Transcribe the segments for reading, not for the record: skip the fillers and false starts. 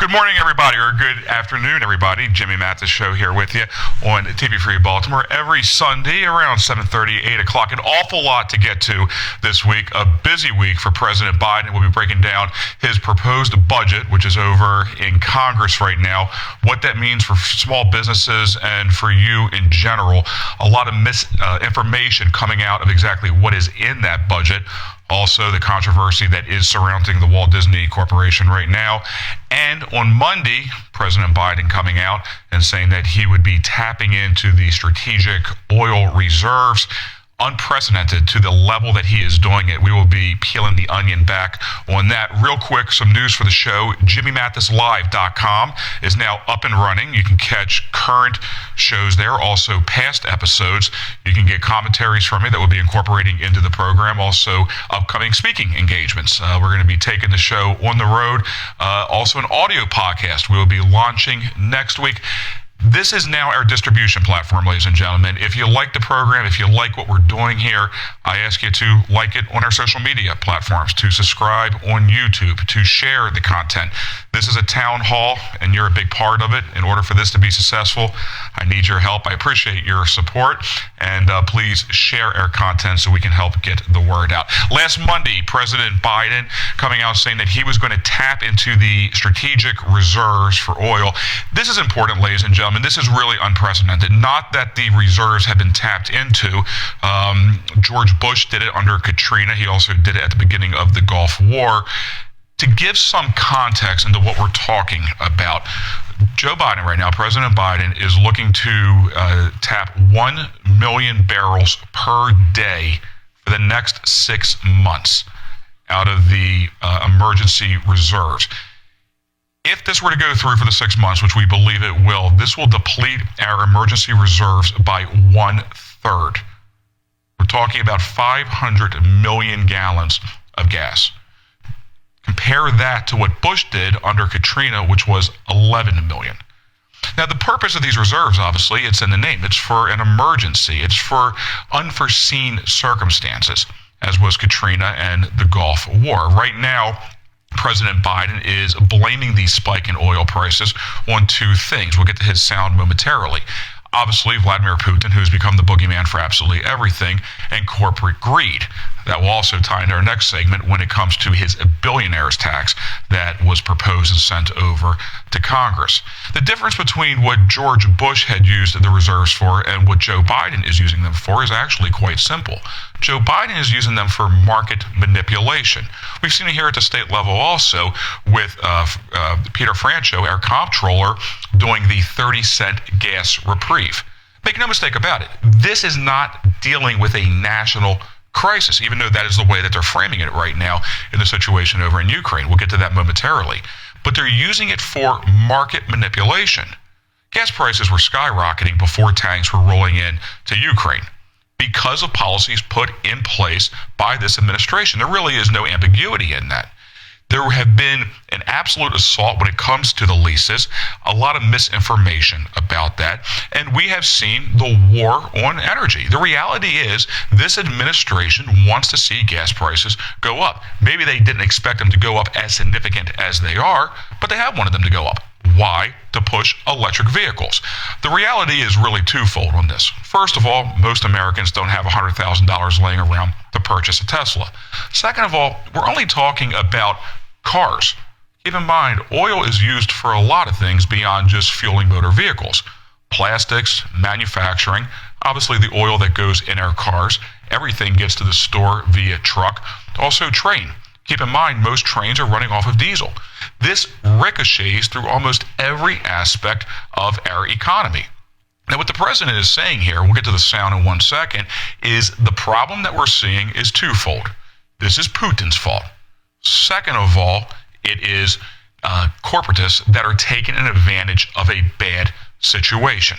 Good morning, everybody, or good afternoon, everybody. Jimmy Mathis Show here with you on TV Free Baltimore every Sunday around 7:30, 8 o'clock. An awful lot to get to this week. A busy week for President Biden. We'll be breaking down his proposed budget, which is over in Congress right now, what that means for small businesses and for you in general. A lot of misinformation coming out of exactly what is in that budget. Also, the controversy that is surrounding the Walt Disney Corporation right now. And on Monday, President Biden coming out and saying that he would be tapping into the strategic oil reserves, unprecedented to the level that he is doing it. We will be peeling the onion back on that. Real quick, some news for the show. JimmyMathisLive.com is now up and running. You can catch current shows there, also past episodes. You can get commentaries from me that we'll be incorporating into the program. Also, upcoming speaking engagements. We're going to be taking the show on the road. Also, an audio podcast we will be launching next week. This is now our distribution platform, ladies and gentlemen. If you like the program, if you like what we're doing here, I ask you to like it on our social media platforms, to subscribe on YouTube, to share the content. This is a town hall, and you're a big part of it. In order for this to be successful, I need your help. I appreciate your support, and please share our content so we can help get the word out. Last Monday, President Biden coming out saying that he was going to tap into the strategic reserves for oil. This is important, ladies and gentlemen. This is really unprecedented. Not that the reserves have been tapped into. George Bush did it under Katrina. He also did it at the beginning of the Gulf War. To give some context into what we're talking about, Joe Biden right now, President Biden, is looking to tap 1 million barrels per day for the next 6 months out of the emergency reserves. If this were to go through for the 6 months, which we believe it will, this will deplete our emergency reserves by 1/3. We're talking about 500 million gallons of gas. Compare that to what Bush did under Katrina, which was 11 million. Now, the purpose of these reserves, obviously, it's in the name. It's for an emergency. It's for unforeseen circumstances, as was Katrina and the Gulf War. Right now, President Biden is blaming the spike in oil prices on two things. We'll get to his sound momentarily. Obviously, Vladimir Putin, who's become the boogeyman for absolutely everything, and corporate greed. That will also tie into our next segment when it comes to his billionaires tax that was proposed and sent over to Congress. The difference between what George Bush had used the reserves for and what Joe Biden is using them for is actually quite simple. Joe Biden is using them for market manipulation. We've seen it here at the state level also with Peter Franchot, our comptroller, doing the 30-cent gas reprieve. Make no mistake about it. This is not dealing with a national crisis, even though that is the way that they're framing it right now in the situation over in Ukraine. We'll get to that momentarily. But they're using it for market manipulation. Gas prices were skyrocketing before tanks were rolling in to Ukraine because of policies put in place by this administration. There really is no ambiguity in that. There have been an absolute assault when it comes to the leases, a lot of misinformation about that, and we have seen the war on energy. The reality is this administration wants to see gas prices go up. Maybe they didn't expect them to go up as significant as they are, but they have wanted them to go up. Why? To push electric vehicles. The reality is really twofold on this. First of all, most Americans don't have $100,000 laying around to purchase a Tesla. Second of all, we're only talking about cars. Keep in mind, oil is used for a lot of things beyond just fueling motor vehicles. Plastics, manufacturing, obviously the oil that goes in our cars. Everything gets to the store via truck. Also train. Keep in mind, most trains are running off of diesel. This ricochets through almost every aspect of our economy. Now, what the president is saying here, we'll get to the sound in 1 second, is the problem that we're seeing is twofold. This is Putin's fault. Second of all, it is corporatists that are taking an advantage of a bad situation.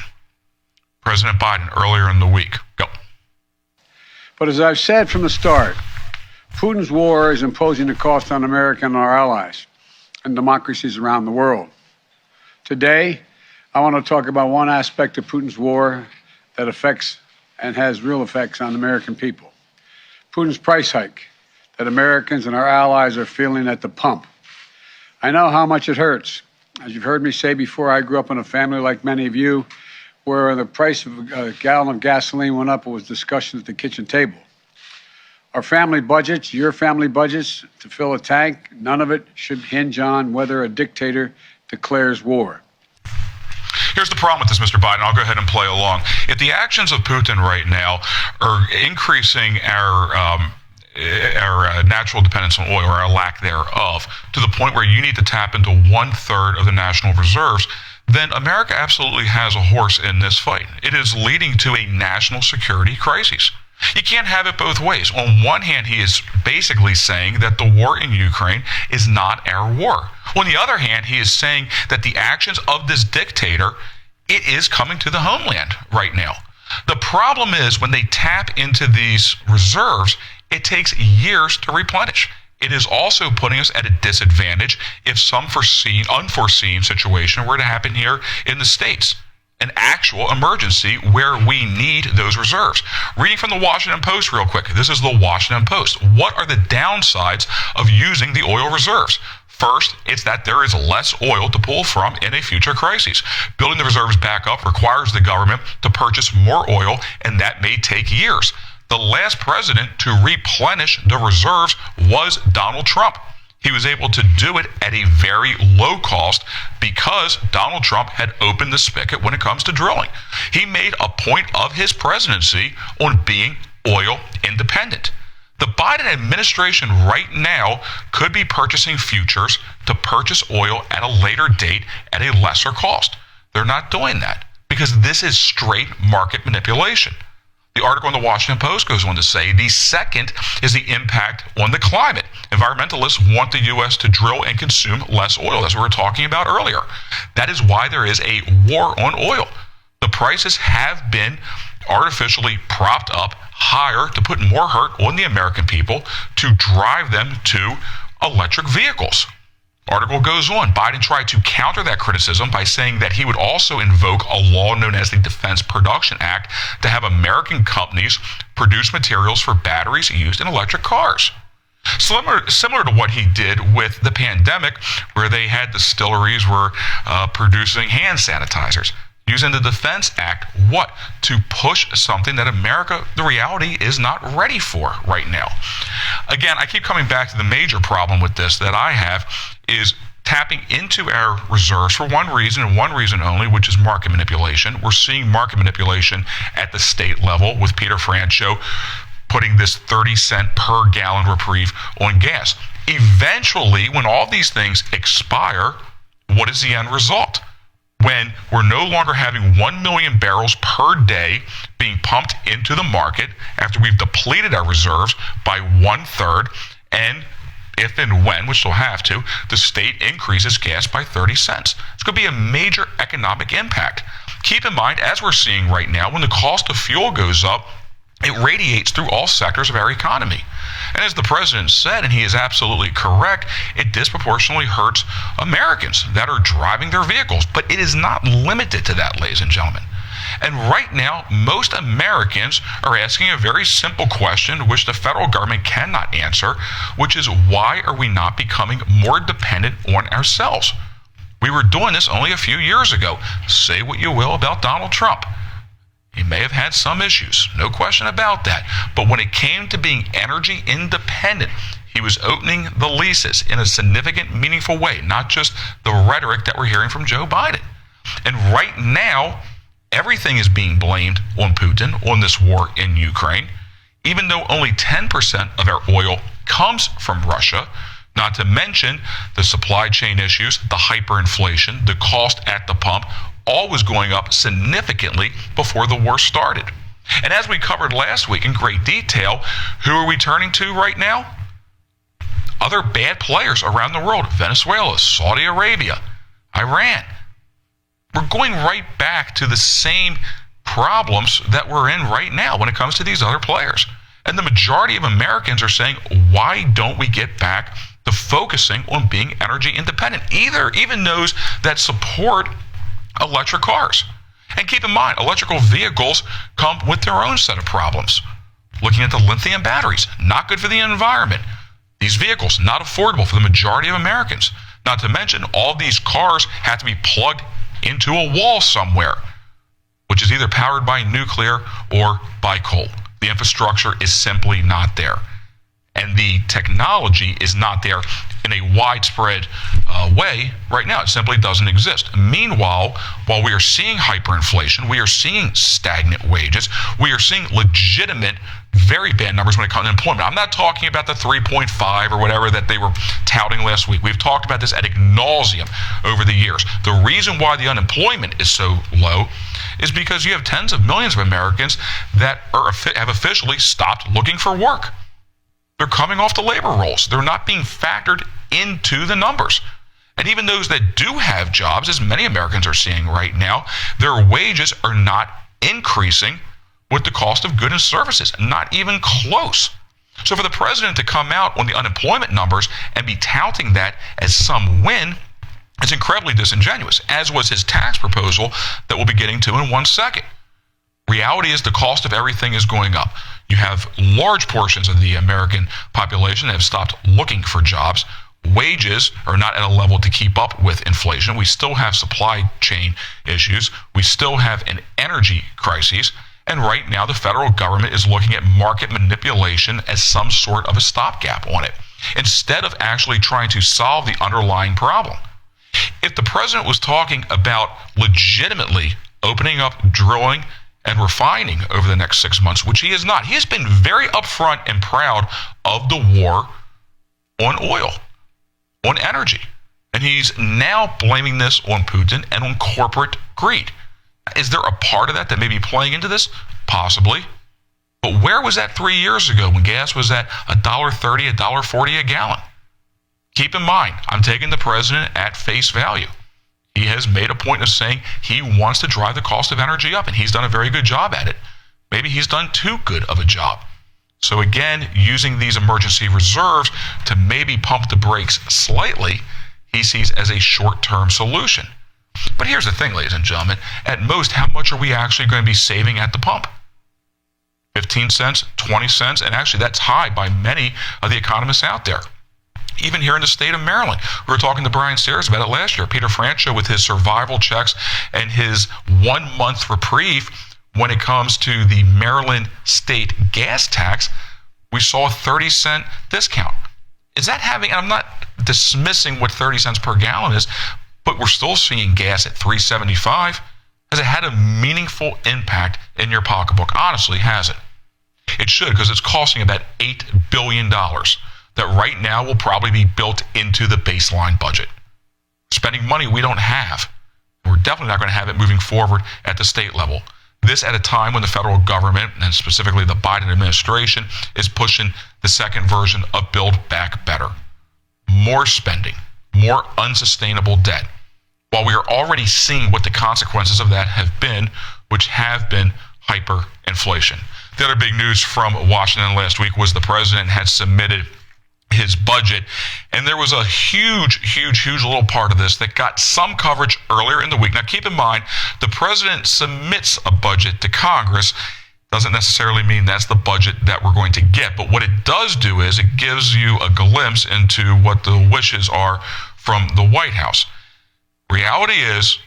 President Biden earlier in the week. Go. But as I've said from the start, Putin's war is imposing a cost on America and our allies and democracies around the world. Today, I want to talk about one aspect of Putin's war that affects and has real effects on American people. Putin's price hike that Americans and our allies are feeling at the pump. I know how much it hurts, As you've heard me say before, I grew up in a family like many of you, where the price of a gallon of gasoline went up. It was discussion at the kitchen table. Our family budgets, your family budgets, to fill a tank, none of it should hinge on whether a dictator declares war. Here's the problem with this, Mr. Biden. I'll go ahead and play along. If the actions of Putin right now are increasing our natural dependence on oil, or our lack thereof, to the point where you need to tap into 1/3 of the national reserves, then America absolutely has a horse in this fight. It is leading to a national security crisis. You can't have it both ways. On one hand, he is basically saying that the war in Ukraine is not our war. On the other hand, he is saying that the actions of this dictator, it is coming to the homeland right now. The problem is when they tap into these reserves, it takes years to replenish. It is also putting us at a disadvantage if some unforeseen situation were to happen here in the States. An actual emergency where we need those reserves. Reading from the Washington Post real quick. This is the Washington Post. What are the downsides of using the oil reserves? First, it's that there is less oil to pull from in a future crisis. Building the reserves back up requires the government to purchase more oil, and that may take years. The last president to replenish the reserves was Donald Trump. He was able to do it at a very low cost because Donald Trump had opened the spigot when it comes to drilling. He made a point of his presidency on being oil independent. The Biden administration right now could be purchasing futures to purchase oil at a later date at a lesser cost. They're not doing that because this is straight market manipulation. The article in the Washington Post goes on to say the second is the impact on the climate. Environmentalists want the U.S. to drill and consume less oil. That's what we were talking about earlier. That is why there is a war on oil. The prices have been artificially propped up higher to put more hurt on the American people to drive them to electric vehicles. Article goes on. Biden tried to counter that criticism by saying that he would also invoke a law known as the Defense Production Act to have American companies produce materials for batteries used in electric cars. Similar to what he did with the pandemic, where they had distilleries were producing hand sanitizers. Using the Defense Act, what? To push something that America, the reality, is not ready for right now. Again, I keep coming back to the major problem with this that I have is tapping into our reserves for one reason and one reason only, which is market manipulation. We're seeing market manipulation at the state level with Peter Franchot putting this 30-cent per gallon reprieve on gas. Eventually, when all these things expire, what is the end result? When we're no longer having 1 million barrels per day being pumped into the market after we've depleted our reserves by 1/3, and if and when, which they'll have to, the state increases gas by 30 cents. It's going to be a major economic impact. Keep in mind, as we're seeing right now, when the cost of fuel goes up, it radiates through all sectors of our economy. And as the president said, and he is absolutely correct, it disproportionately hurts Americans that are driving their vehicles. But it is not limited to that, ladies and gentlemen. And right now, most Americans are asking a very simple question, which the federal government cannot answer, which is why are we not becoming more dependent on ourselves? We were doing this only a few years ago. Say what you will about Donald Trump. He may have had some issues, no question about that. But when it came to being energy independent, he was opening the leases in a significant, meaningful way, not just the rhetoric that we're hearing from Joe Biden. And right now, everything is being blamed on Putin, on this war in Ukraine, even though only 10% of our oil comes from Russia, not to mention the supply chain issues, the hyperinflation, the cost at the pump, all was going up significantly before the war started. And as we covered last week in great detail, who are we turning to right now? Other bad players around the world, Venezuela, Saudi Arabia, Iran. We're going right back to the same problems that we're in right now when it comes to these other players. And the majority of Americans are saying, why don't we get back to focusing on being energy independent? Even those that support electric cars. And keep in mind, electrical vehicles come with their own set of problems. Looking at the lithium batteries, not good for the environment. These vehicles, not affordable for the majority of Americans. Not to mention, all these cars have to be plugged into a wall somewhere, which is either powered by nuclear or by coal. The infrastructure is simply not there. And the technology is not there in a widespread way right now. It simply doesn't exist. Meanwhile, while we are seeing hyperinflation, we are seeing stagnant wages, we are seeing legitimate, very bad numbers when it comes to employment. I'm not talking about the 3.5 or whatever that they were touting last week. We've talked about this ad nauseum over the years. The reason why the unemployment is so low is because you have tens of millions of Americans that have officially stopped looking for work. They're coming off the labor rolls. They're not being factored into the numbers. And even those that do have jobs, as many Americans are seeing right now, their wages are not increasing with the cost of goods and services, not even close. So for the president to come out on the unemployment numbers and be touting that as some win, it's incredibly disingenuous, as was his tax proposal that we'll be getting to in 1 second. Reality is the cost of everything is going up. You have large portions of the American population that have stopped looking for jobs. Wages are not at a level to keep up with inflation. We still have supply chain issues. We still have an energy crisis. And right now, the federal government is looking at market manipulation as some sort of a stopgap on it, instead of actually trying to solve the underlying problem. If the president was talking about legitimately opening up drilling and refining over the next 6 months, which he is not. He has been very upfront and proud of the war on oil, on energy. And he's now blaming this on Putin and on corporate greed. Is there a part of that may be playing into this? Possibly. But where was that 3 years ago when gas was at $1.30, $1.40 a gallon? Keep in mind, I'm taking the president at face value. He has made a point of saying he wants to drive the cost of energy up, and he's done a very good job at it. Maybe he's done too good of a job. So again, using these emergency reserves to maybe pump the brakes slightly, he sees as a short-term solution. But here's the thing, ladies and gentlemen. At most, how much are we actually going to be saving at the pump? 15 cents, 20 cents, and actually that's high by many of the economists out there. Even here in the state of Maryland. We were talking to Brian Sayers about it last year. Peter Franchot with his survival checks and his 1 month reprieve when it comes to the Maryland state gas tax, we saw a 30-cent discount. Is that having, and I'm not dismissing what 30 cents per gallon is, but we're still seeing gas at $3.75. Has it had a meaningful impact in your pocketbook? Honestly, has it? It should, because it's costing about $8 billion. That right now will probably be built into the baseline budget. Spending money we don't have. We're definitely not going to have it moving forward at the state level. This at a time when the federal government, and specifically the Biden administration, is pushing the second version of Build Back Better. More spending, more unsustainable debt. While we are already seeing what the consequences of that have been, which have been hyperinflation. The other big news from Washington last week was the president had submitted his budget, and there was a huge little part of this that got some coverage earlier in the week. Now keep in mind, the president submits a budget to Congress. Doesn't necessarily mean that's the budget that we're going to get, but what it does do is it gives you a glimpse into what the wishes are from the White House. Reality is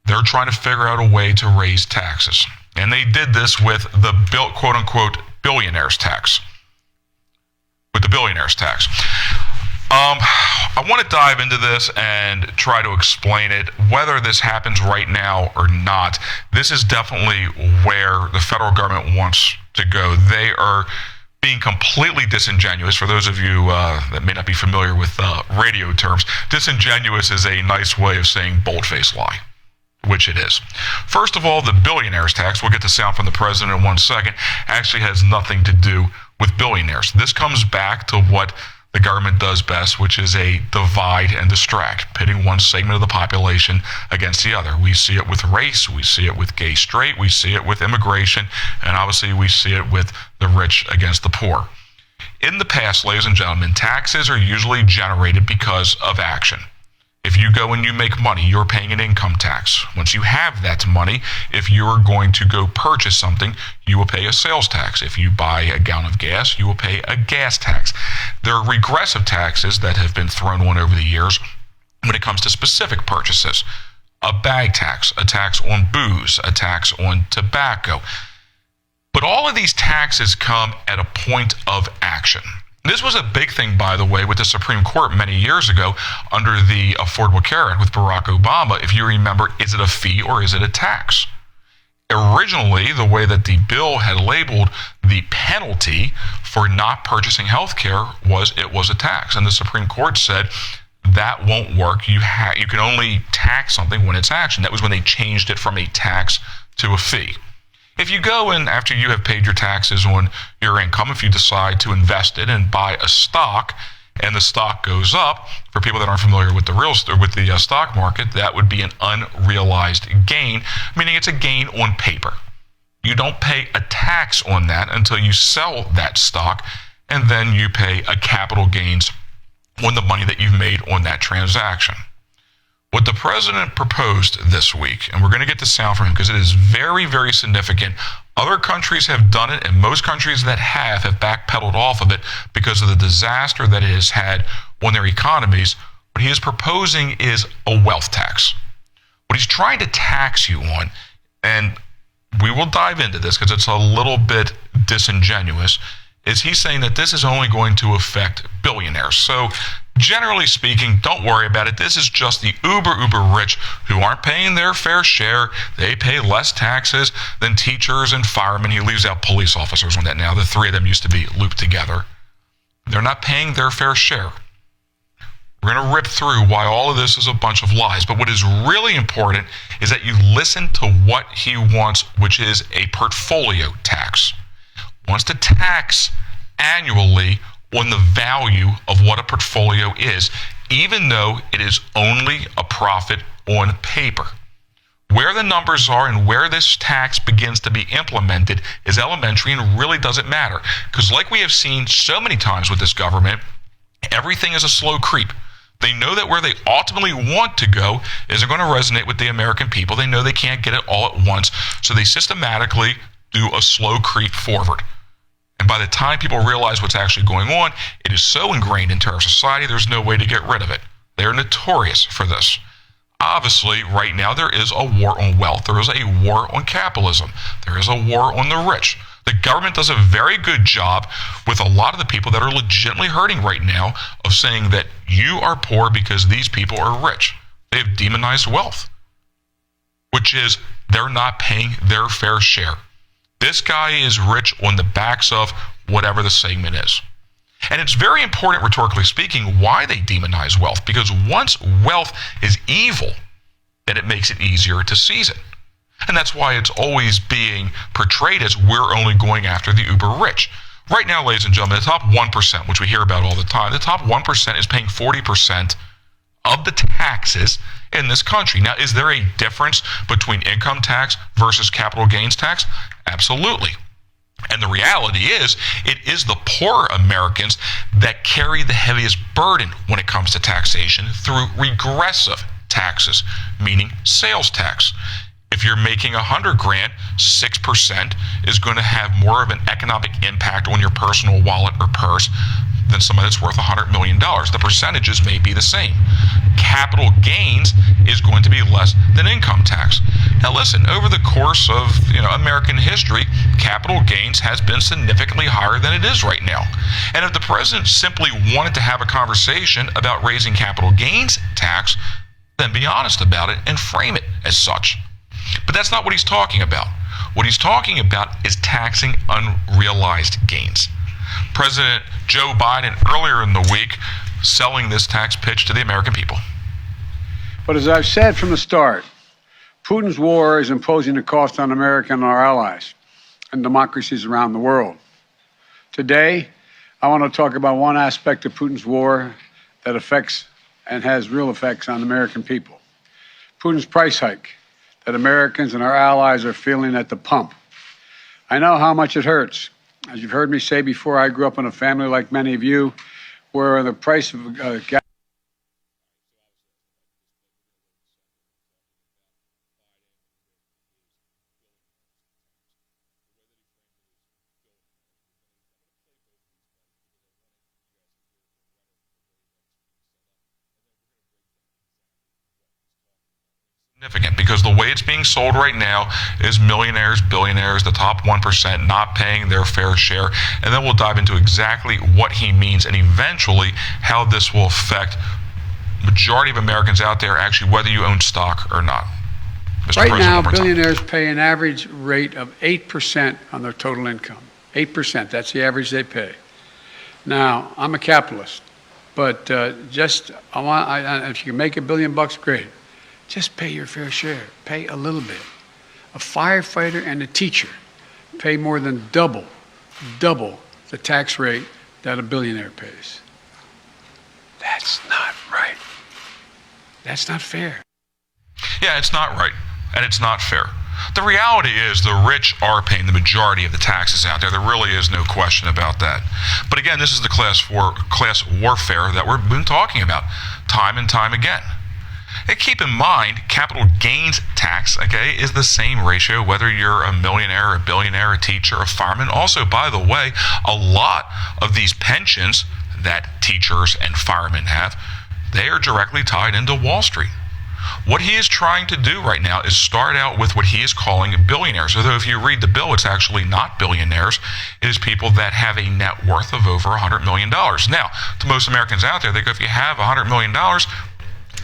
they're trying to figure out a way to raise taxes, and they did this with the quote-unquote billionaires tax. With the billionaires tax. I want to dive into this and try to explain it. Whether this happens right now or not, this is definitely where the federal government wants to go. They are being completely disingenuous. For those of you that may not be familiar with radio terms, disingenuous is a nice way of saying bold-faced lie, which it is. First of all, the billionaires tax, we'll get the sound from the president in 1 second, actually has nothing to do with billionaires. This comes back to what the government does best, which is a divide and distract, pitting one segment of the population against the other. We see it with race, we see it with gay straight, we see it with immigration, and obviously we see it with the rich against the poor. In the past, ladies and gentlemen, taxes are usually generated because of action. If you go and you make money, you're paying an income tax. Once you have that money, if you are going to go purchase something, you will pay a sales tax. If you buy a gallon of gas, you will pay a gas tax. There are regressive taxes that have been thrown on over the years, when it comes to specific purchases. A bag tax, a tax on booze, a tax on tobacco. But all of these taxes come at a point of action. This was a big thing, by the way, with the Supreme Court many years ago under the Affordable Care Act with Barack Obama. If you remember, is it a fee or is it a tax? Originally, the way that the bill had labeled the penalty for not purchasing health care was it was a tax. And the Supreme Court said that won't work. You can only tax something when it's action. That was when they changed it from a tax to a fee. If you go in after you have paid your taxes on your income, if you decide to invest it and buy a stock, and the stock goes up, for people that aren't familiar with the stock market, that would be an unrealized gain, meaning it's a gain on paper. You don't pay a tax on that until you sell that stock, and then you pay a capital gains on the money that you've made on that transaction. What the president proposed this week, and we're going to get the sound from him because it is very, very significant. Other countries have done it, and most countries that have backpedaled off of it because of the disaster that it has had on their economies. What he is proposing is a wealth tax. What he's trying to tax you on, and we will dive into this because it's a little bit disingenuous, is he's saying that this is only going to affect billionaires. So generally speaking, don't worry about it. This is just the uber rich who aren't paying their fair share. They pay less taxes than teachers and firemen. He leaves out police officers on that now. The three of them used to be looped together. They're not paying their fair share. We're going to rip through why all of this is a bunch of lies. But what is really important is that you listen to what he wants, which is a portfolio tax. He wants to tax annually on the value of what a portfolio is, even though it is only a profit on paper. Where the numbers are and where this tax begins to be implemented is elementary and really doesn't matter. Because like we have seen so many times with this government, everything is a slow creep. They know that where they ultimately want to go isn't going to resonate with the American people. They know they can't get it all at once, so they systematically do a slow creep forward. And by the time people realize what's actually going on, it is so ingrained into our society, there's no way to get rid of it. They're notorious for this. Obviously, right now, there is a war on wealth. There is a war on capitalism. There is a war on the rich. The government does a very good job with a lot of the people that are legitimately hurting right now of saying that you are poor because these people are rich. They have demonized wealth, which is they're not paying their fair share. This guy is rich on the backs of whatever the segment is. And it's very important, rhetorically speaking, why they demonize wealth. Because once wealth is evil, then it makes it easier to seize it. And that's why it's always being portrayed as we're only going after the uber rich. Right now, ladies and gentlemen, the top 1%, which we hear about all the time, the top 1% is paying 40% of the taxes in this country. Now, is there a difference between income tax versus capital gains tax? Absolutely. And the reality is, it is the poor Americans that carry the heaviest burden when it comes to taxation through regressive taxes, meaning sales tax. If you're making $100,000, 6% is going to have more of an economic impact on your personal wallet or purse than somebody that's worth $100 million. The percentages may be the same. Capital gains is going to be less than income tax. Now listen, over the course of American history, capital gains has been significantly higher than it is right now. And if the president simply wanted to have a conversation about raising capital gains tax, then be honest about it and frame it as such. But that's not what he's talking about. What he's talking about is taxing unrealized gains. President Joe Biden, earlier in the week, selling this tax pitch to the American people. But as I've said from the start, Putin's war is imposing a cost on America and our allies and democracies around the world. Today, I want to talk about one aspect of Putin's war that affects and has real effects on the American people. Putin's price hike that Americans and our allies are feeling at the pump. I know how much it hurts. As you've heard me say before, I grew up in a family like many of you where the price of gas Significant, because the way it's being sold right now is millionaires, billionaires, the top 1% not paying their fair share. And then we'll dive into exactly what he means and eventually how this will affect majority of Americans out there, actually, whether you own stock or not. Mr. Right President, now, billionaires pay an average rate of 8% on their total income. 8%, that's the average they pay. Now, I'm a capitalist, but if you can make $1 billion, great. Just pay your fair share. Pay a little bit. A firefighter and a teacher pay more than double the tax rate that a billionaire pays. That's not right. That's not fair. Yeah, it's not right, and it's not fair. The reality is the rich are paying the majority of the taxes out there. There really is no question about that. But again, this is the class warfare that we've been talking about time and time again. And keep in mind, capital gains tax, okay, is the same ratio whether you're a millionaire, a billionaire, a teacher, a fireman. Also, by the way, a lot of these pensions that teachers and firemen have, they are directly tied into Wall Street. What he is trying to do right now is start out with what he is calling billionaires. Although if you read the bill, it's actually not billionaires. It is people that have a net worth of over $100 million. Now, to most Americans out there, they go, if you have $100 million,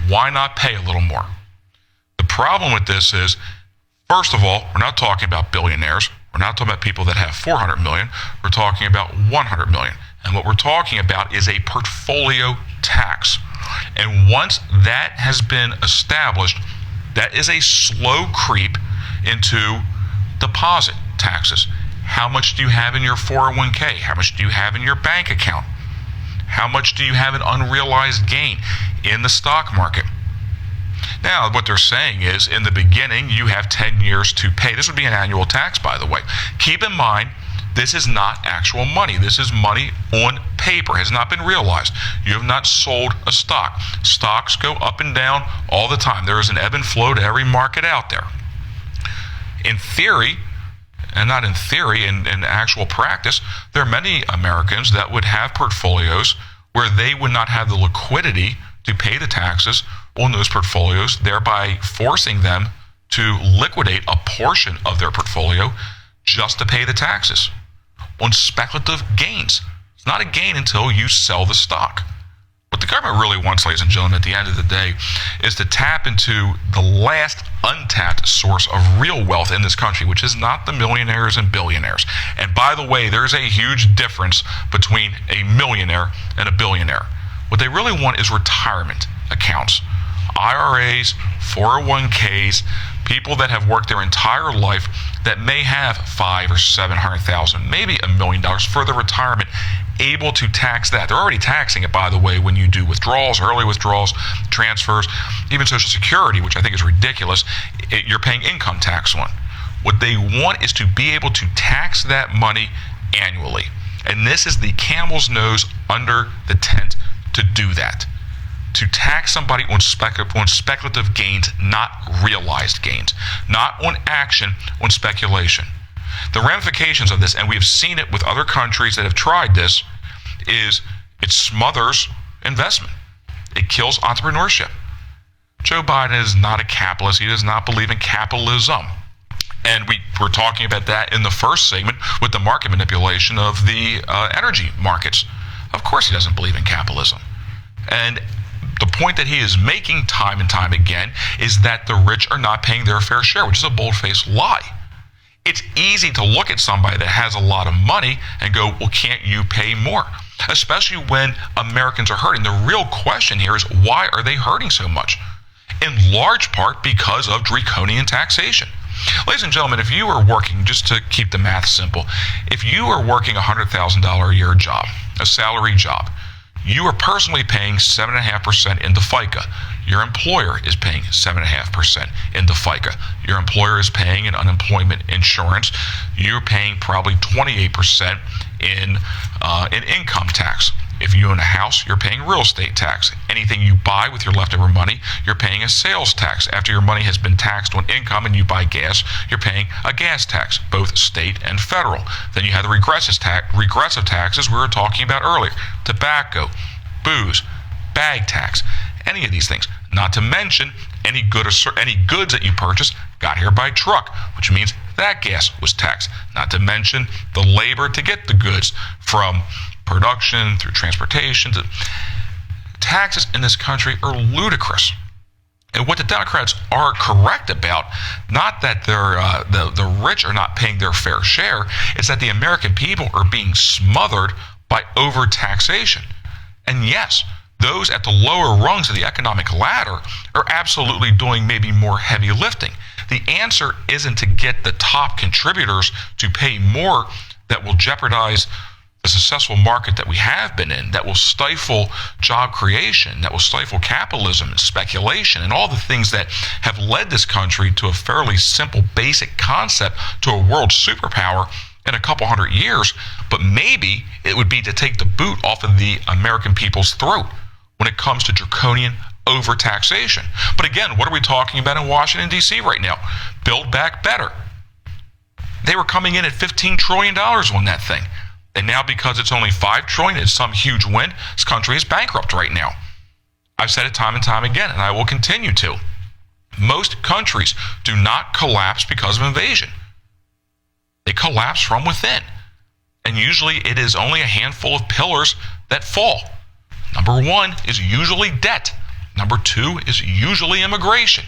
why not pay a little more? The problem with this is, first of all, we're not talking about billionaires. We're not talking about people that have 400 million. We're talking about 100 million. And what we're talking about is a portfolio tax. And once that has been established, that is a slow creep into deposit taxes. How much do you have in your 401k? How much do you have in your bank account? How much do you have in unrealized gain in the stock market? Now, what they're saying is, in the beginning, you have 10 years to pay. This would be an annual tax, by the way. Keep in mind, this is not actual money. This is money on paper. It has not been realized. You have not sold a stock. Stocks go up and down all the time. There is an ebb and flow to every market out there. In theory, and not in theory, in actual practice, there are many Americans that would have portfolios where they would not have the liquidity to pay the taxes on those portfolios, thereby forcing them to liquidate a portion of their portfolio just to pay the taxes on speculative gains. It's not a gain until you sell the stock. What the government really wants, ladies and gentlemen, at the end of the day, is to tap into the last untapped source of real wealth in this country, which is not the millionaires and billionaires. And by the way, there's a huge difference between a millionaire and a billionaire. What they really want is retirement accounts, IRAs, 401ks, people that have worked their entire life that may have $500,000 or $700,000, maybe $1 million for their retirement, able to tax that. They're already taxing it, by the way, when you do withdrawals, early withdrawals, transfers, even Social Security, which I think is ridiculous, you're paying income tax on. What they want is to be able to tax that money annually. And this is the camel's nose under the tent to do that. To tax somebody on speculative gains, not realized gains, not on action, on speculation. The ramifications of this, and we've seen it with other countries that have tried this, is it smothers investment. It kills entrepreneurship. Joe Biden is not a capitalist. He does not believe in capitalism. And we were talking about that in the first segment with the market manipulation of the energy markets. Of course he doesn't believe in capitalism. And the point that he is making time and time again is that the rich are not paying their fair share, which is a bold-faced lie. It's easy to look at somebody that has a lot of money and go, well, can't you pay more? Especially when Americans are hurting. The real question here is, why are they hurting so much? In large part because of draconian taxation. Ladies and gentlemen, if you are working, just to keep the math simple, if you are working a $100,000 a year job, a salary job, you are personally paying 7.5% into FICA. Your employer is paying 7.5% into FICA. Your employer is paying in unemployment insurance. You're paying probably 28% in income tax. If you own a house, you're paying real estate tax. Anything you buy with your leftover money, you're paying a sales tax. After your money has been taxed on income and you buy gas, you're paying a gas tax, both state and federal. Then you have the regressive taxes we were talking about earlier. Tobacco, booze, bag tax, any of these things. Not to mention Any goods that you purchase got here by truck, which means that gas was taxed. Not to mention the labor to get the goods from production through transportation. Taxes in this country are ludicrous. And what the Democrats are correct about, not that the rich are not paying their fair share, it's that the American people are being smothered by overtaxation. And yes, those at the lower rungs of the economic ladder are absolutely doing maybe more heavy lifting. The answer isn't to get the top contributors to pay more that will jeopardize the successful market that we have been in, that will stifle job creation, that will stifle capitalism and speculation and all the things that have led this country to a fairly simple, basic concept to a world superpower in a couple hundred years. But maybe it would be to take the boot off of the American people's throat when it comes to draconian overtaxation. But again, what are we talking about in Washington, D.C. right now? Build Back Better. They were coming in at $15 trillion on that thing. And now, because it's only $5 trillion, it's some huge win, this country is bankrupt right now. I've said it time and time again, and I will continue to. Most countries do not collapse because of invasion. They collapse from within. And usually it is only a handful of pillars that fall. Number one is usually debt. Number two is usually immigration.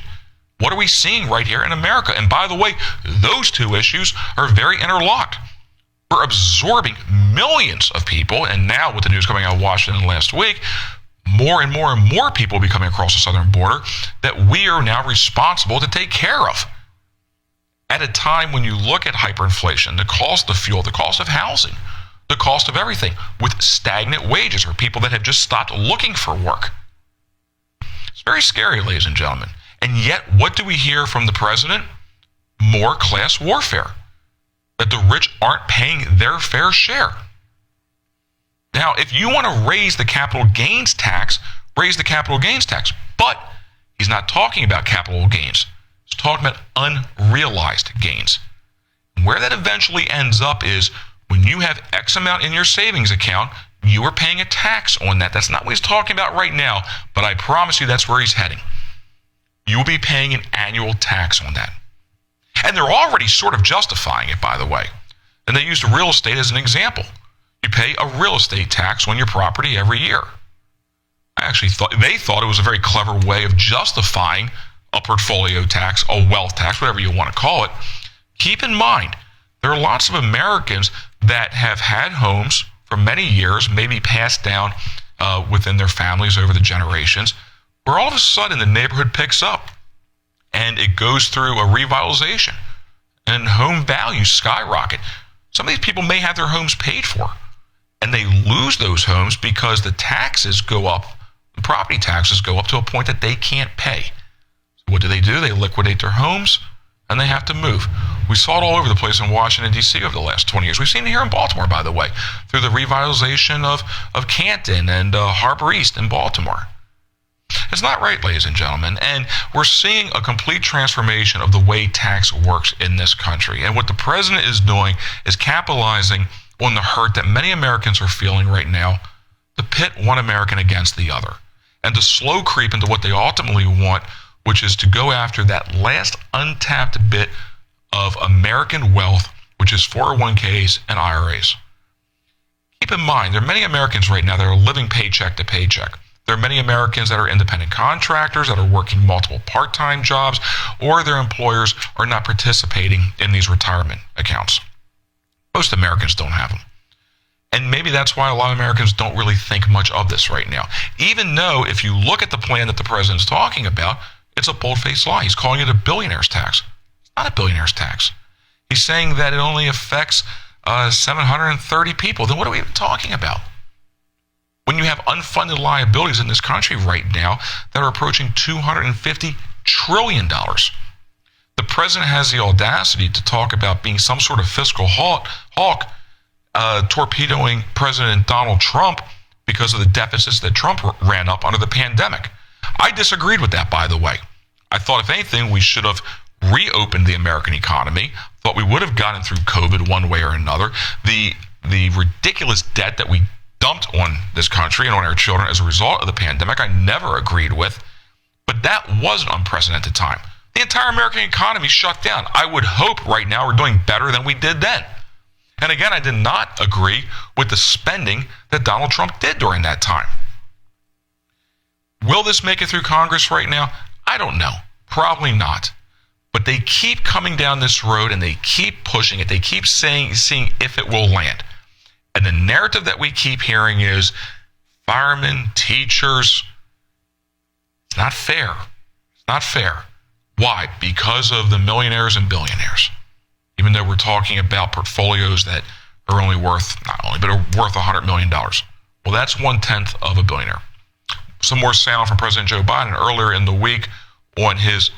What are we seeing right here in America? And by the way, those two issues are very interlocked. We're absorbing millions of people, and now with the news coming out of Washington last week, more and more and more people will be coming across the southern border that we are now responsible to take care of. At a time when you look at hyperinflation, the cost of fuel, the cost of housing, the cost of everything, with stagnant wages or people that have just stopped looking for work. It's very scary, ladies and gentlemen. And yet, what do we hear from the president? More class warfare. That the rich aren't paying their fair share. Now, if you want to raise the capital gains tax, raise the capital gains tax. But he's not talking about capital gains. He's talking about unrealized gains. And where that eventually ends up is when you have X amount in your savings account, you are paying a tax on that. That's not what he's talking about right now, but I promise you that's where he's heading. You will be paying an annual tax on that. And they're already sort of justifying it, by the way. And they used real estate as an example. You pay a real estate tax on your property every year. I actually thought it was a very clever way of justifying a portfolio tax, a wealth tax, whatever you want to call it. Keep in mind, there are lots of Americans that have had homes for many years, maybe passed down within their families over the generations, where all of a sudden the neighborhood picks up. And it goes through a revitalization, and home values skyrocket. Some of these people may have their homes paid for, and they lose those homes because the taxes go up, the property taxes go up to a point that they can't pay. So what do? They liquidate their homes, and they have to move. We saw it all over the place in Washington, D.C. over the last 20 years. We've seen it here in Baltimore, by the way, through the revitalization of Canton and Harbor East in Baltimore. It's not right, ladies and gentlemen, and we're seeing a complete transformation of the way tax works in this country. And what the president is doing is capitalizing on the hurt that many Americans are feeling right now to pit one American against the other and to slow creep into what they ultimately want, which is to go after that last untapped bit of American wealth, which is 401ks and IRAs. Keep in mind, there are many Americans right now that are living paycheck to paycheck. There are many Americans that are independent contractors that are working multiple part-time jobs, or their employers are not participating in these retirement accounts. Most Americans don't have them. And maybe that's why a lot of Americans don't really think much of this right now. Even though if you look at the plan that the president's talking about, it's a bold-faced lie. He's calling it a billionaire's tax. It's not a billionaire's tax. He's saying that it only affects 730 people. Then what are we even talking about? When you have unfunded liabilities in this country right now that are approaching $250 trillion. The president has the audacity to talk about being some sort of fiscal hawk, torpedoing President Donald Trump because of the deficits that Trump ran up under the pandemic. I disagreed with that, by the way. I thought, if anything, we should have reopened the American economy. Thought we would have gotten through COVID one way or another. The ridiculous debt that we dumped on this country and on our children as a result of the pandemic, I never agreed with. But But that was an unprecedented time. The entire American economy shut down. I would hope right now we're doing better than we did then. And again, I did not agree with the spending that Donald Trump did during that time. Will this make it through Congress right now? I don't know. Probably not. But they keep coming down this road and they keep pushing it. They keep seeing if it will land. And the narrative that we keep hearing is firemen, teachers. It's not fair. It's not fair. Why? Because of the millionaires and billionaires. Even though we're talking about portfolios that are only worth, not only, but are worth $100 million. Well, that's 1/10 of a billionaire. Some more sound from President Joe Biden earlier in the week on his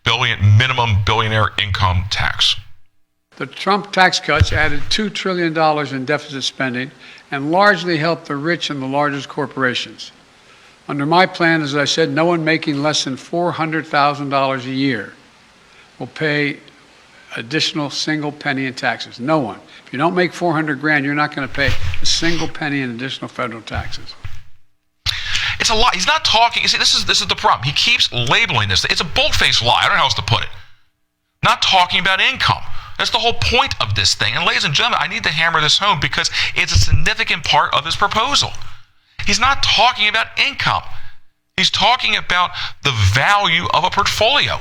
minimum billionaire income tax. The Trump tax cuts added $2 trillion in deficit spending and largely helped the rich and the largest corporations. Under my plan, as I said, no one making less than $400,000 a year will pay additional single penny in taxes. No one. If you don't make $400,000, you're not going to pay a single penny in additional federal taxes. It's a lie. He's not talking. You see, this is the problem. He keeps labeling this. It's a bold-faced lie. I don't know how else to put it. Not talking about income. That's the whole point of this thing. And ladies and gentlemen, I need to hammer this home because it's a significant part of his proposal. He's not talking about income. He's talking about the value of a portfolio.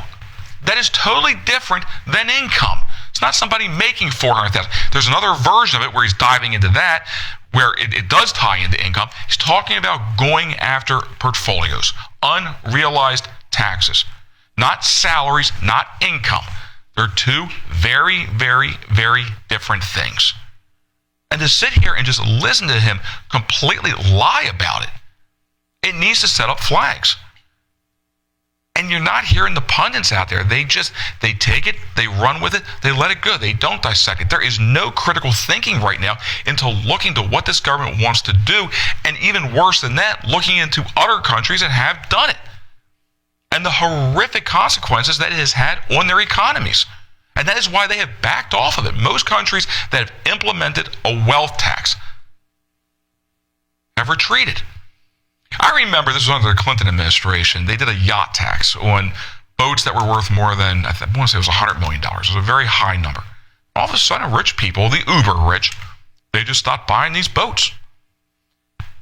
That is totally different than income. It's not somebody making $400,000. There's another version of it where he's diving into that, where it does tie into income. He's talking about going after portfolios, unrealized taxes, not salaries, not income. They're two very, very, very different things. And to sit here and just listen to him completely lie about it, it needs to set up flags. And you're not hearing the pundits out there. They take it, they run with it, they let it go. They don't dissect it. There is no critical thinking right now into looking to what this government wants to do, and even worse than that, looking into other countries that have done it and the horrific consequences that it has had on their economies. And that is why they have backed off of it. Most countries that have implemented a wealth tax have retreated. I remember this was under the Clinton administration. They did a yacht tax on boats that were worth more than, I want to say it was $100 million. It was a very high number. All of a sudden, rich people, the uber rich, they just stopped buying these boats.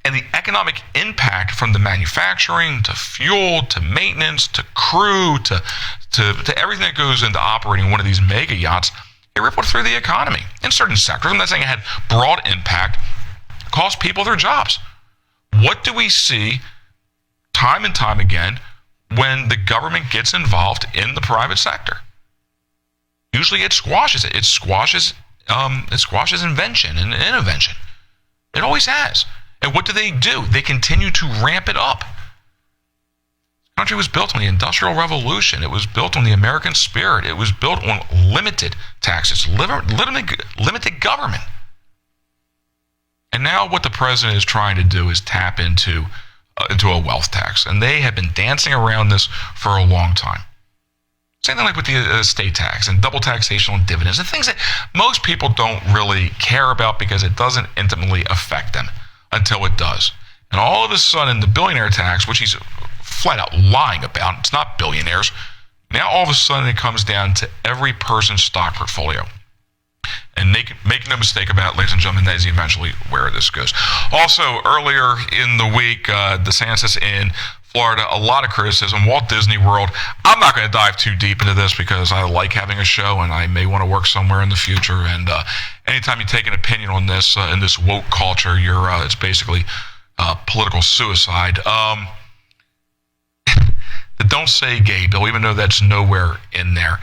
And the economic impact from the manufacturing to fuel to maintenance to crew to everything that goes into operating one of these mega yachts, it rippled through the economy in certain sectors. I'm not saying it had broad impact, cost people their jobs. What do we see time and time again when the government gets involved in the private sector? Usually it squashes it. It squashes invention and innovation. It always has. And what do? They continue to ramp it up. This country was built on the Industrial Revolution. It was built on the American spirit. It was built on limited taxes, limited government. And now what the president is trying to do is tap into a wealth tax. And they have been dancing around this for a long time. Same thing like with the estate tax and double taxation on dividends and things that most people don't really care about because it doesn't intimately affect them until it does. And all of a sudden, the billionaire tax, which he's flat out lying about, it's not billionaires. Now all of a sudden it comes down to every person's stock portfolio. And make no mistake about it, ladies and gentlemen, that is eventually where this goes. Also, earlier in the week, DeSantis in Florida, a lot of criticism. Walt Disney World. I'm not going to dive too deep into this because I like having a show and I may want to work somewhere in the future. And anytime you take an opinion on this in this woke culture, it's basically political suicide. The Don't Say Gay bill, even though that's nowhere in there.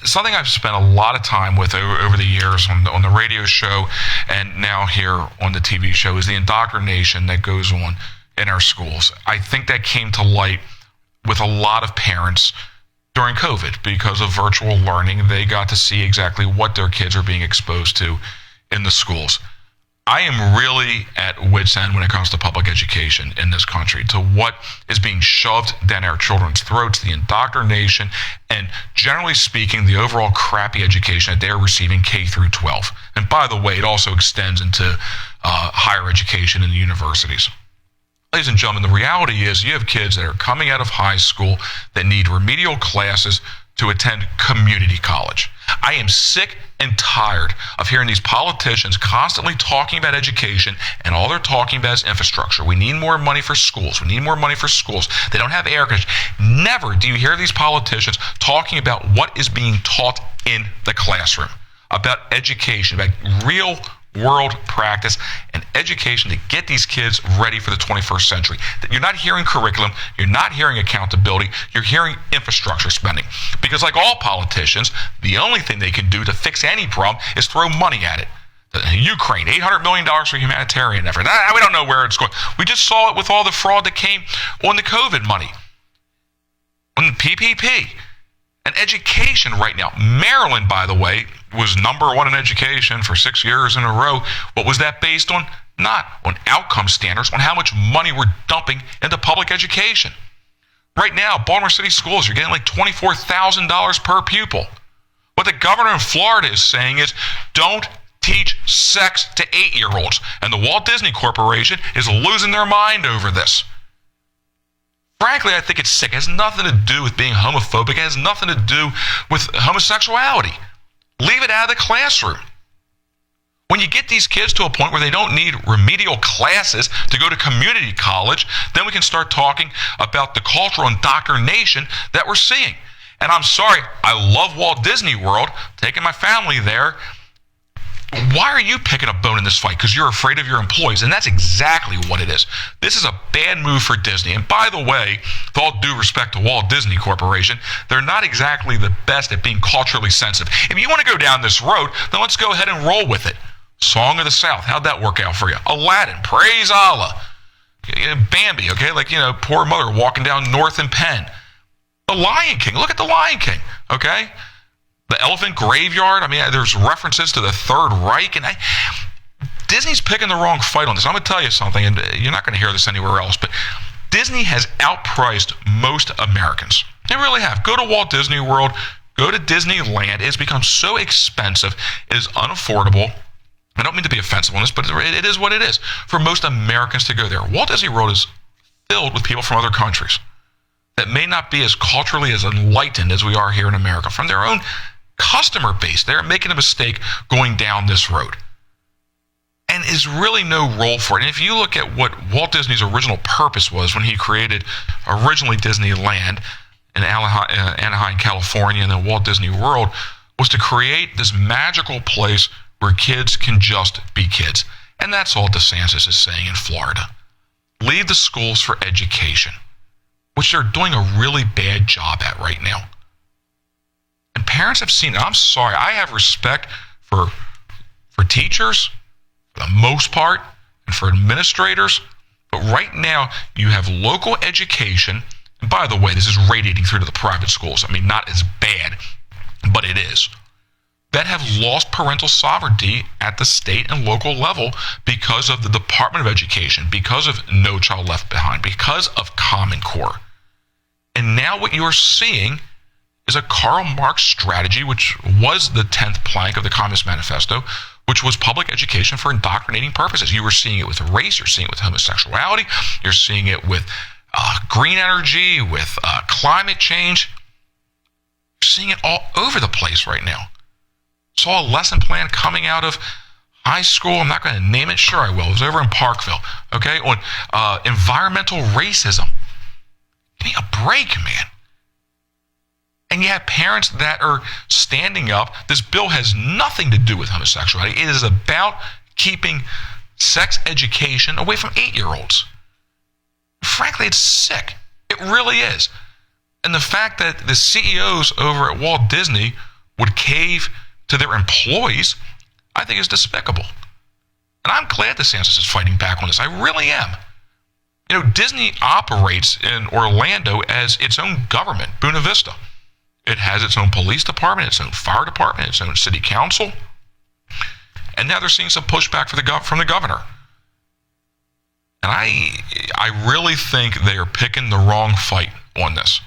Something I've spent a lot of time with over the years on the radio show and now here on the TV show is the indoctrination that goes on in our schools. I think that came to light with a lot of parents during COVID because of virtual learning. They got to see exactly what their kids are being exposed to in the schools. I am really at wit's end when it comes to public education in this country, to what is being shoved down our children's throats, the indoctrination, and generally speaking, the overall crappy education that they're receiving K through 12. And by the way, it also extends into higher education in the universities. Ladies and gentlemen, the reality is you have kids that are coming out of high school that need remedial classes to attend community college. I am sick and tired of hearing these politicians constantly talking about education, and all they're talking about is infrastructure. We need more money for schools. We need more money for schools. They don't have air conditioning. Never do you hear these politicians talking about what is being taught in the classroom, about education, about real world practice and education to get these kids ready for the 21st century. You're not hearing curriculum, you're not hearing accountability, you're hearing infrastructure spending. Because like all politicians, the only thing they can do to fix any problem is throw money at it. Ukraine, $800 million for humanitarian effort. We don't know where it's going. We just saw it with all the fraud that came on the COVID money, on the PPP. And education right now, Maryland, by the way, was number one in education for 6 years in a row. What was that based on? Not on outcome standards, on how much money we're dumping into public education. Right now, Baltimore City schools, you're getting like $24,000 per pupil. What the governor in Florida is saying is, don't teach sex to 8-year-olds. And the Walt Disney Corporation is losing their mind over this. Frankly, I think it's sick. It has nothing to do with being homophobic. It has nothing to do with homosexuality. Leave it out of the classroom. When you get these kids to a point where they don't need remedial classes to go to community college, then we can start talking about the cultural indoctrination that we're seeing. And I'm sorry, I love Walt Disney World, taking my family there. Why are you picking a bone in this fight? Because you're afraid of your employees. And that's exactly what it is. This is a bad move for Disney. And by the way, with all due respect to Walt Disney Corporation, they're not exactly the best at being culturally sensitive. If you want to go down this road, then let's go ahead and roll with it. Song of the South, how'd that work out for you? Aladdin, praise Allah. Bambi, okay, like, poor mother walking down North and Penn. The Lion King, look at the Lion King, okay? The Elephant Graveyard, there's references to the Third Reich, and Disney's picking the wrong fight on this. I'm going to tell you something, and you're not going to hear this anywhere else, but Disney has outpriced most Americans. They really have. Go to Walt Disney World, go to Disneyland. It has become so expensive, it is unaffordable. I don't mean to be offensive on this, but it is what it is for most Americans to go there. Walt Disney World is filled with people from other countries that may not be as culturally as enlightened as we are here in America. From their own customer base, they're making a mistake going down this road. And there's really no role for it. And if you look at what Walt Disney's original purpose was when he created originally Disneyland in Anaheim, California, and then Walt Disney World, was to create this magical place where kids can just be kids. And that's all DeSantis is saying in Florida. Leave the schools for education, which they're doing a really bad job at right now. And parents have seen it. I'm sorry, I have respect for teachers, for the most part, and for administrators. But right now, you have local education. And by the way, this is radiating through to the private schools. Not as bad, but it is. That have lost parental sovereignty at the state and local level because of the Department of Education, because of No Child Left Behind, because of Common Core. And now what you're seeing is a Karl Marx strategy, which was the 10th plank of the Communist Manifesto, which was public education for indoctrinating purposes. You were seeing it with race, you're seeing it with homosexuality, you're seeing it with green energy, with climate change. You're seeing it all over the place right now. Saw a lesson plan coming out of high school. I'm not going to name it. Sure I will. It was over in Parkville, okay, on environmental racism. Give me a break, man. And you have parents that are standing up. This bill has nothing to do with homosexuality. It is about keeping sex education away from 8-year-olds. Frankly, it's sick. It really is. And the fact that the CEOs over at Walt Disney would cave to their employees, I think is despicable. And I'm glad DeSantis is fighting back on this. I really am. Disney operates in Orlando as its own government, Buena Vista. It has its own police department, its own fire department, its own city council. And now they're seeing some pushback from the governor. And I really think they are picking the wrong fight on this.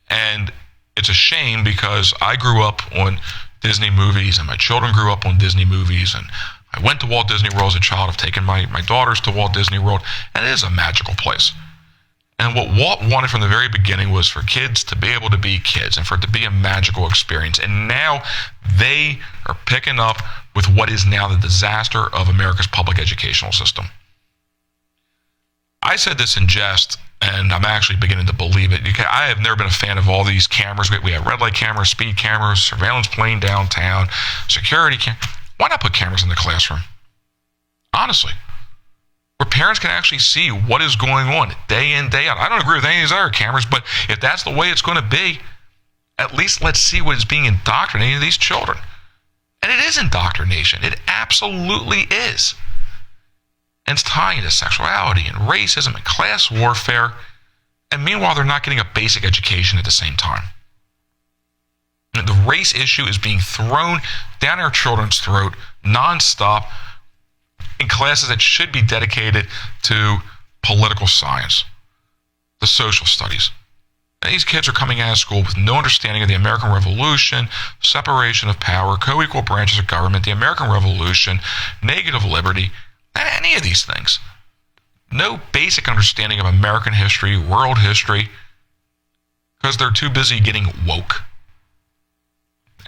And it's a shame because I grew up on Disney movies and my children grew up on Disney movies, and I went to Walt Disney World as a child. I've taken my daughters to Walt Disney World, and it is a magical place. And what Walt wanted from the very beginning was for kids to be able to be kids and for it to be a magical experience. And now they are picking up with what is now the disaster of America's public educational system. I said this in jest, and I'm actually beginning to believe it. I have never been a fan of all these cameras. We have red light cameras, speed cameras, surveillance plane downtown, security cameras. Why not put cameras in the classroom? Honestly. Where parents can actually see what is going on day in, day out. I don't agree with any of these other cameras, but if that's the way it's going to be, at least let's see what is being indoctrinated in these children. And it is indoctrination. It absolutely is. And it's tying into sexuality and racism and class warfare. And meanwhile, they're not getting a basic education at the same time. And the race issue is being thrown down our children's throat nonstop in classes that should be dedicated to political science, the social studies. And these kids are coming out of school with no understanding of the American Revolution, separation of power, co-equal branches of government, the American Revolution, negative liberty, any of these things. No basic understanding of American history, world history, because they're too busy getting woke.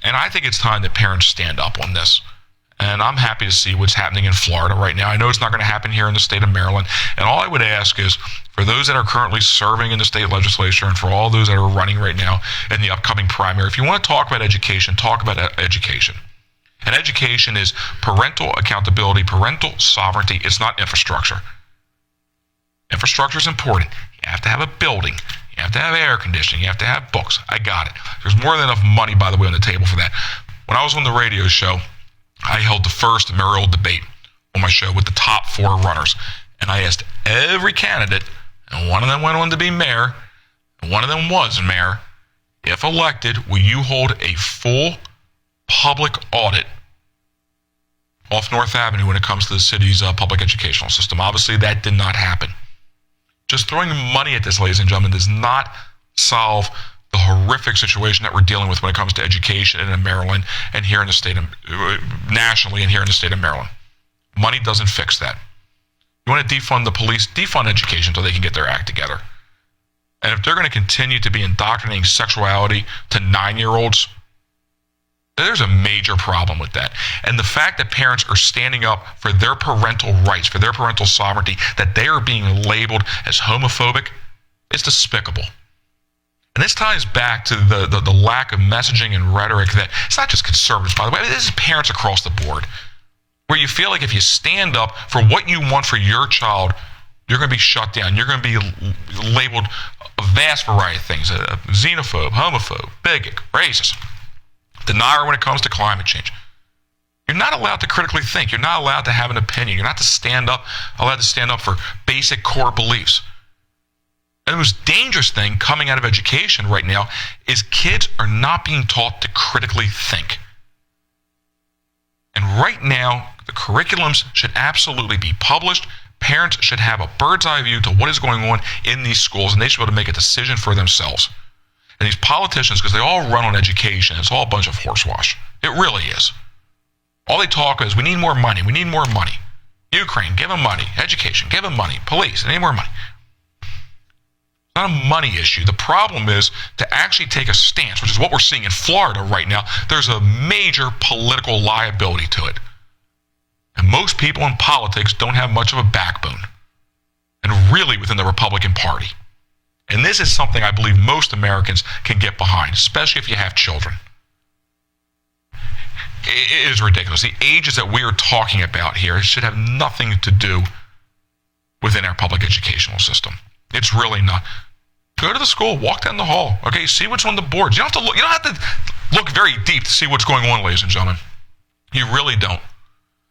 And I think it's time that parents stand up on this. And I'm happy to see what's happening in Florida right now. I know it's not going to happen here in the state of Maryland. And all I would ask is, for those that are currently serving in the state legislature and for all those that are running right now in the upcoming primary, if you want to talk about education, talk about education. And education is parental accountability, parental sovereignty. It's not infrastructure. Infrastructure is important. You have to have a building. You have to have air conditioning. You have to have books. I got it. There's more than enough money, by the way, on the table for that. When I was on the radio show, I held the first mayoral debate on my show with the top 4 runners. And I asked every candidate, and one of them went on to be mayor, and one of them was mayor, if elected, will you hold a full public audit off North Avenue when it comes to the city's public educational system? Obviously, that did not happen. Just throwing money at this, ladies and gentlemen, does not solve the horrific situation that we're dealing with when it comes to education in Maryland and here in the state of, nationally and here in the state of Maryland. Money doesn't fix that. You want to defund the police, defund education until they can get their act together. And if they're going to continue to be indoctrinating sexuality to 9-year-olds, there's a major problem with that. And the fact that parents are standing up for their parental rights, for their parental sovereignty, that they are being labeled as homophobic, is despicable. And this ties back to the lack of messaging and rhetoric that, it's not just conservatives, by the way, this is parents across the board, where you feel like if you stand up for what you want for your child, you're going to be shut down. You're going to be labeled a vast variety of things, a xenophobe, homophobe, bigot, racist, denier when it comes to climate change. You're not allowed to critically think. You're not allowed to have an opinion. You're not allowed to stand up for basic core beliefs. And the most dangerous thing coming out of education right now is kids are not being taught to critically think. And right now, the curriculums should absolutely be published. Parents should have a bird's eye view to what is going on in these schools, and they should be able to make a decision for themselves. And these politicians, because they all run on education, it's all a bunch of horsewash. It really is. All they talk is, we need more money, we need more money. Ukraine, give them money. Education, give them money. Police, they need more money. It's not a money issue. The problem is to actually take a stance, which is what we're seeing in Florida right now. There's a major political liability to it. And most people in politics don't have much of a backbone, and really within the Republican Party. And this is something I believe most Americans can get behind, especially if you have children. It is ridiculous. The ages that we are talking about here should have nothing to do within our public educational system. It's really not. Go to the school, walk down the hall. Okay, see what's on the boards. You don't have to look very deep to see what's going on, ladies and gentlemen. You really don't.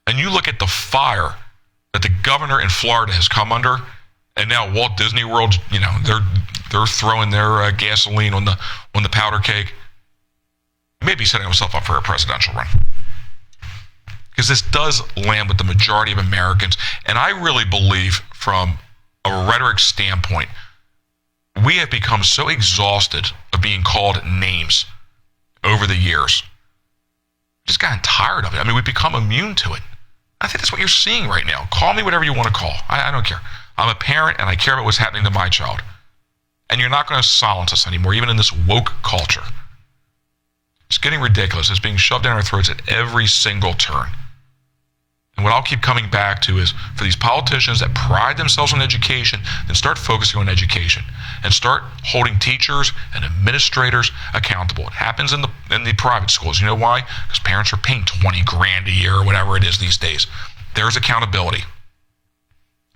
And you look at the fire that the governor in Florida has come under, and now Walt Disney World, they're throwing their gasoline on the powder keg. Maybe setting himself up for a presidential run. Because this does land with the majority of Americans, and I really believe from a rhetoric standpoint, we have become so exhausted of being called names over the years. Just gotten tired of it. I mean, we've become immune to it. I think that's what you're seeing right now. Call me whatever you want to call. I don't care. I'm a parent, and I care about what's happening to my child. And you're not going to silence us anymore, even in this woke culture. It's getting ridiculous. It's being shoved down our throats at every single turn. And what I'll keep coming back to is for these politicians that pride themselves on education, then start focusing on education and start holding teachers and administrators accountable. It happens in the private schools. You know why? Because parents are paying $20,000 a year or whatever it is these days. There's accountability.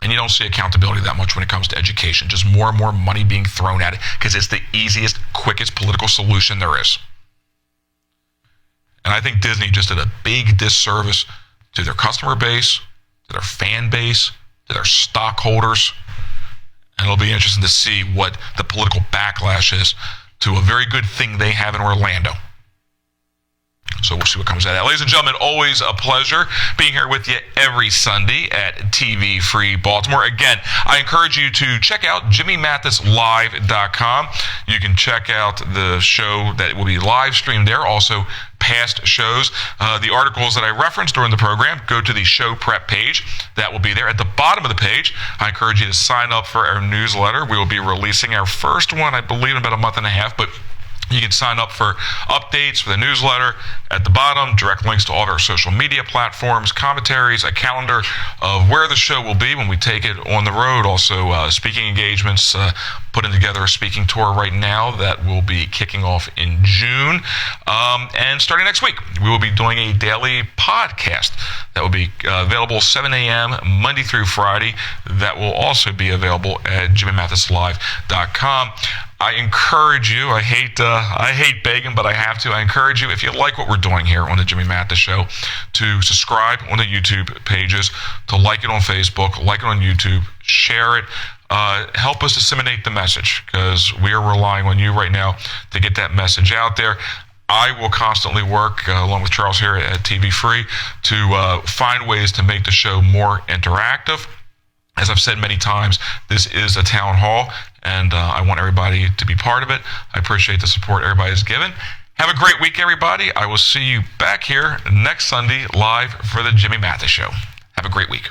And you don't see accountability that much when it comes to education. Just more and more money being thrown at it because it's the easiest, quickest political solution there is. And I think Disney just did a big disservice to their customer base, to their fan base, to their stockholders. And it'll be interesting to see what the political backlash is to a very good thing they have in Orlando. So we'll see what comes out of that. Ladies and gentlemen, always a pleasure being here with you every Sunday at TV Free Baltimore. Again, I encourage you to check out JimmyMathisLive.com. You can check out the show that will be live streamed there. Also, past shows. The articles that I referenced during the program, go to the show prep page. That will be there. At the bottom of the page, I encourage you to sign up for our newsletter. We will be releasing our first one, I believe, in about a month and a half, but you can sign up for updates for the newsletter. At the bottom, direct links to all of our social media platforms, commentaries, a calendar of where the show will be when we take it on the road. Also, speaking engagements, putting together a speaking tour right now that will be kicking off in June. And starting next week, we will be doing a daily podcast that will be available 7 a.m. Monday through Friday. That will also be available at JimmyMathisLive.com. I encourage you, I hate begging, but I have to. I encourage you, if you like what we're doing here on the Jimmy Mathis Show, to subscribe on the YouTube pages, to like it on Facebook, like it on YouTube, share it. Help us disseminate the message, because we are relying on you right now to get that message out there. I will constantly work, along with Charles here at TV Free, to find ways to make the show more interactive. As I've said many times, this is a town hall, and I want everybody to be part of it. I appreciate the support everybody has given. Have a great week, everybody. I will see you back here next Sunday live for the Jimmy Mathis Show. Have a great week.